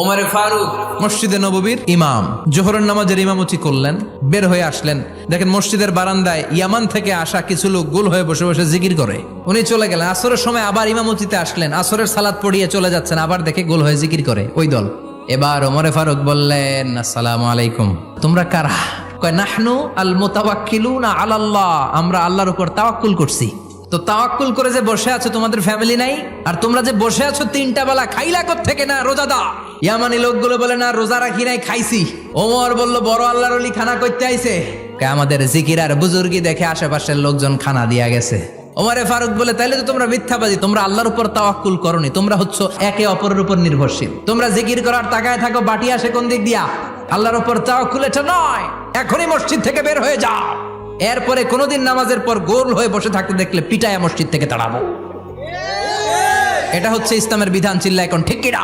ওমরে ফারুক মসজিদে নববীর ইমাম, জোহরের নামাজের ইমামতি করলেন, বের হয়ে আসলেন। দেখেন মসজিদের বারান্দায় ইয়ামান থেকে আসা কিছু লোক গোল হয়ে বসে বসে জিকির করে। উনি চলে গেলেন, আসরের সময় আবার ইমামতিতে আসলেন, আসরের সালাত পড়িয়ে চলে যাচ্ছেন, আবার দেখে গোল হয়ে জিকির করে ওই দল। এবার ওমরে ফারুক বললেন, আসসালামু আলাইকুম, তোমরা কারা? কয় নাহনু আল মুতাওয়াক্কিলুনা আলাল্লাহ, আমরা আল্লাহর উপর তাওয়াক্কুল করছি। তো তাওয়াক্কুল করে যে বসে আছো তোমাদের ফ্যামিলি নাই? আর তোমরা যে বসে আছো তিনটা বেলা খাইলা কোত্থেকে? না রোজাদা। ইয়ামানি লোকগুলো বলে না রোজা রাখি নাই, খাইছি। ওমর বলল বড় আল্লাহর ওলি খানা করতে আইছে। আমাদের জিকির আর বুজুর্গি দেখে আশেপাশের লোকজন খানা দিয়া গেছে। ওমরে ফারুক বলে তাইলে তো তোমরা মিথ্যাবাদী, তোমরা আল্লাহর উপর তাওয়াক্কুল করনি, তোমরা হচ্ছ একে অপরের উপর নির্ভরশীল। তোমরা জিকির করার তাকায় থাকো, বাটি আসে কোন দিক দিয়া? আল্লাহর উপর তাওয়াক্কুল এটা নয়। এখনই মসজিদ থেকে বের হয়ে যাও। এরপরে কোনোদিন নামাজের পর গোল হয়ে বসে থাকতে দেখলে পিটায়া মসজিদ থেকে তাড়াবো। এটা হচ্ছে ইসলামের বিধান। চিল্লা এখন ঠিক কিনা?